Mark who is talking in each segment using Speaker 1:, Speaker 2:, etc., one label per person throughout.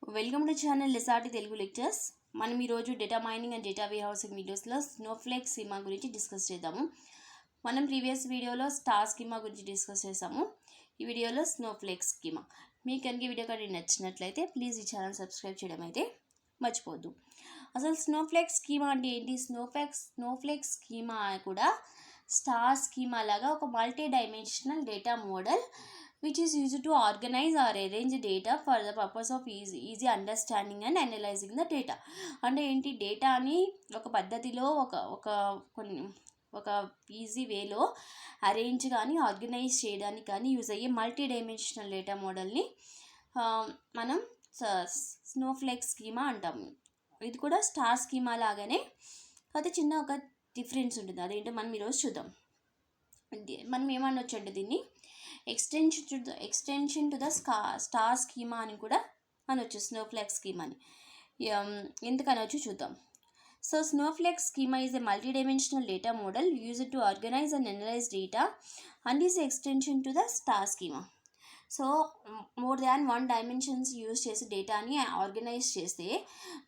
Speaker 1: Welcome to channel SRT Telugu lectures. మనం ఈరోజు data mining and data warehousing వీడియోస్లో Snowflake schema గురించి డిస్కస్ చేద్దాము. మనం ప్రీవియస్ వీడియోలో స్టార్ స్కీమా గురించి డిస్కస్ చేసాము. ఈ వీడియోలో స్నోఫ్లేక్ స్కీమా. మీకు కనుక ఈ వీడియో కానీ నచ్చినట్లయితే ప్లీజ్ ఈ ఛానల్ సబ్స్క్రైబ్ చేయడం అయితే మర్చిపోద్దు. అసలు స్నోఫ్లేక్ స్కీమా అంటే ఏంటి? స్నోఫ్లేక్ స్కీమా కూడా స్టార్ స్కీమా లాగా ఒక multi dimensional data model which is used to organize or arrange data for the purpose of easy understanding and analyzing the data. అంటే ఏంటి, డేటాని ఒక పద్ధతిలో ఒక ఈజీ వేలో అరేంజ్ కానీ ఆర్గనైజ్ చేయడానికి కానీ యూజ్ అయ్యే మల్టీ డైమెన్షనల్ డేటా మోడల్ని మనం స్నోఫ్లేక్ స్కీమా అంటాము. ఇది కూడా స్టార్ స్కీమా లాగానే కాకపోతే చిన్న ఒక డిఫరెన్స్ ఉంటుంది. అదేంటో మనం ఈరోజు చూద్దాం. మనం ఏమనొచ్చు అంటే దీన్ని extension to the star schema అని కూడా అనొచ్చు, స్నోఫ్లేక్ స్కీమాని. ఎందుకు అనొచ్చు చూద్దాం. So Snowflake schema is a multi dimensional data model used to organise and analyse data and is extension to the star schema. So more than one dimensions use చేసి డేటాని organise చేస్తే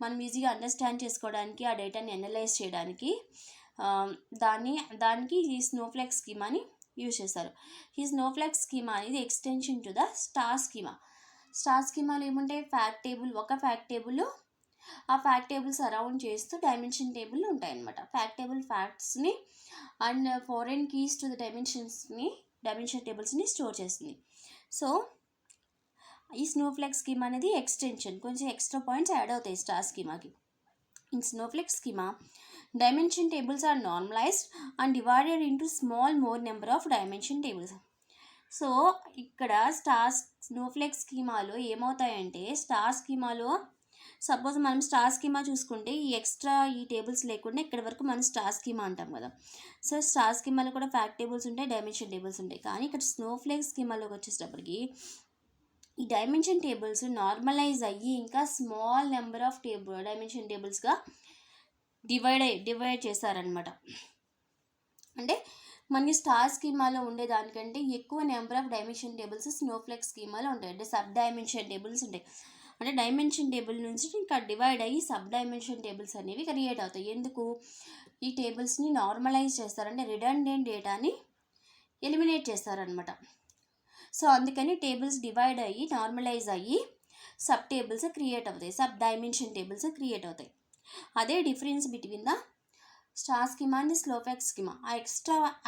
Speaker 1: మనం ఈజీగా అండర్స్టాండ్ చేసుకోవడానికి, ఆ డేటాని అనలైజ్ చేయడానికి దానికి ఈ స్నోఫ్లేక్ స్కీమాని యూజ్ చేస్తారు. ఈ స్నోఫ్లేక్ స్కీమా అనేది extension to the star schema. Star స్కీమాలో ఏముంటాయి? ఫ్యాక్ట్ టేబుల్, ఒక ఫ్యాక్ట్ టేబుల్, ఆ ఫ్యాక్ట్ టేబుల్స్ అరౌండ్ చేస్తూ డైమెన్షన్ టేబుల్ ఉంటాయన్నమాట. ఫ్యాక్ట్ టేబుల్ ఫ్యాక్ట్స్ని and foreign keys to the dimension టేబుల్స్ని స్టోర్ చేస్తుంది. సో ఈ స్నోఫ్లేక్ స్కీమా అనేది ఎక్స్టెన్షన్, కొంచెం ఎక్స్ట్రా పాయింట్స్ యాడ్ అవుతాయి స్టార్ స్కీమాకి. In snowflake schema dimension tables are normalized and divided into small more number of dimension tables. So ఇక్కడ Snowflake స్కీమాలో ఏమవుతాయంటే, star స్కీమాలో suppose మనం star schema చూసుకుంటే ఈ టేబుల్స్ లేకుండా ఇక్కడ వరకు మనం స్టార్ స్కీమా అంటాం కదా. సో స్టార్ స్కీమాలో కూడా ఫ్యాక్ట్ టేబుల్స్ ఉంటాయి, డైమెన్షన్ టేబుల్స్ ఉంటాయి. కానీ ఇక్కడ స్నోఫ్లేక్ స్కీమాలోకి వచ్చేటప్పటికి ఈ డైమెన్షన్ టేబుల్స్ నార్మలైజ్ అయ్యి ఇంకా స్మాల్ నెంబర్ ఆఫ్ డైమెన్షన్ టేబుల్స్గా డివైడ్ చేశారనమాట. అంటే మనకి స్టార్ స్కీమాలో ఉండేదానికంటే ఎక్కువ number of dimension tables snowflake స్కీమాలో ఉంటాయి. అంటే సబ్ డైమెన్షన్ టేబుల్స్ ఉంటాయి. అంటే డైమెన్షన్ టేబుల్ నుంచి ఇంకా డివైడ్ అయ్యి సబ్ డైమెన్షన్ టేబుల్స్ అనేవి క్రియేట్ అవుతాయి. ఎందుకు? ఈ టేబుల్స్ని నార్మలైజ్ చేస్తారంటే రిడెండెంట్ డేటాని ఎలిమినేట్ చేస్తారనమాట. సో అందుకని టేబుల్స్ డివైడ్ అయ్యి నార్మలైజ్ అయ్యి సబ్ టేబుల్స్ క్రియేట్ అవుతాయి, సబ్ డైమెన్షన్ టేబుల్స్ క్రియేట్ అవుతాయి. అదే difference between the star schema and Snowflake schema.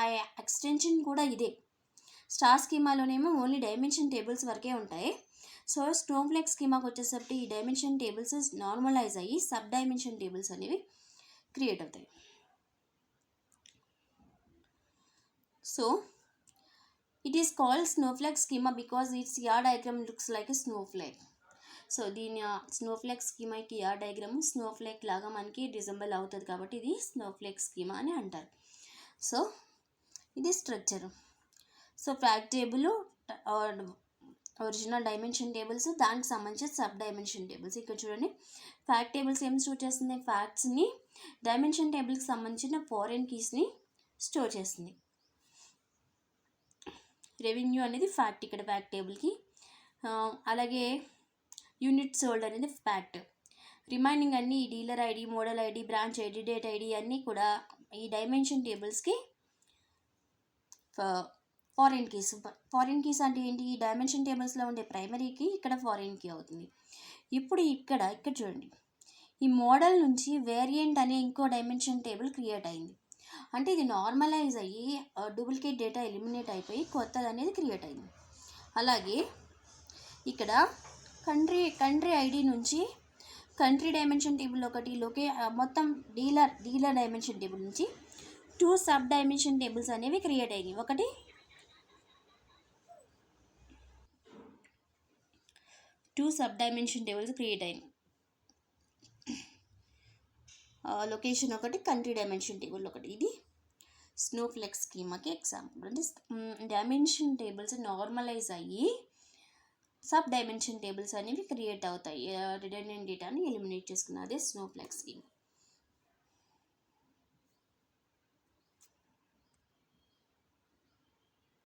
Speaker 1: ఆ ఎక్స్టెన్షన్ కూడా ఇదే. స్టార్ స్కీమాలోనేమో ఓన్లీ డైమెన్షన్ టేబుల్స్ వరకే ఉంటాయి. సో స్నోఫ్లేక్ స్కీమాకి వచ్చేసరికి ఈ డైమెన్షన్ టేబుల్స్ నార్మలైజ్ అయ్యి సబ్ డైమెన్షన్ టేబుల్స్ అనేవి క్రియేట్ అవుతాయి. So it is called Snowflake schema because it's diagram looks like a Snowflake. So దీని స్నోఫ్లేక్ స్కీమాకి డయాగ్రామ్ స్నోఫ్లేక్ లాగా మనకి రిజంబల్ అవుతుంది కాబట్టి ఇది స్నోఫ్లేక్ స్కీమా అని అంటారు. సో ఇది structure. So fact table, original dimension tables, దానికి సంబంధించిన సబ్ డైమెన్షన్ టేబుల్స్. ఇక్కడ చూడండి, ఫ్యాక్ట్ టేబుల్స్ ఏం స్టోర్ చేస్తుంది? ఫ్యాక్ట్స్ని. డైమెన్షన్ టేబుల్కి సంబంధించిన ఫారెన్ కీస్ని స్టోర్ చేస్తుంది. రెవెన్యూ అనేది ఫ్యాక్ట్ ఇక్కడ ఫ్యాక్ట్ టేబుల్కి. అలాగే యూనిట్ సోల్డ్ అనేది ఫ్యాక్ట్. రిమైనింగ్ అన్నీ ఈ dealer ID, model ID, branch ID, date ID అన్నీ కూడా ఈ డైమెన్షన్ టేబుల్స్కి ఫారెన్ కీస్. ఫారెన్ కీస్ అంటే ఏంటి? ఈ డైమెన్షన్ టేబుల్స్లో ఉండే ప్రైమరీకి ఇక్కడ ఫారెన్ కీ అవుతుంది. ఇప్పుడు ఇక్కడ చూడండి, ఈ మోడల్ నుంచి వేరియంట్ అనే ఇంకో డైమెన్షన్ టేబుల్ క్రియేట్ అయింది. అంటే ఇది నార్మలైజ్ అయ్యి డూప్లికేట్ డేటా ఎలిమినేట్ అయిపోయి కొత్తది అనేది క్రియేట్ అయింది. అలాగే ఇక్కడ కంట్రీ ఐడి నుంచి కంట్రీ డైమెన్షన్ టేబుల్ ఒకటి, మొత్తం డీలర్ డైమెన్షన్ టేబుల్ నుంచి 2 సబ్ డైమెన్షన్ టేబుల్స్ అనేవి క్రియేట్ అయినాయి. ఒకటి 2 సబ్ డైమెన్షన్ టేబుల్స్ క్రియేట్ అయినాయి. లొకేషన్ ఒకటి, కంట్రీ డైమెన్షన్ టేబుల్ ఒకటి. ఇది స్నోఫ్లేక్ స్కీమాకి ఎగ్జాంపుల్. అంటే డైమెన్షన్ టేబుల్స్ నార్మలైజ్ అయ్యి సబ్ డైమెన్షన్ టేబుల్స్ అనేవి క్రియేట్ అవుతాయి. రిడెండెంట్ డేటాని ఎలిమినేట్ చేసుకున్నదే స్నోఫ్లేక్ స్కీమ్.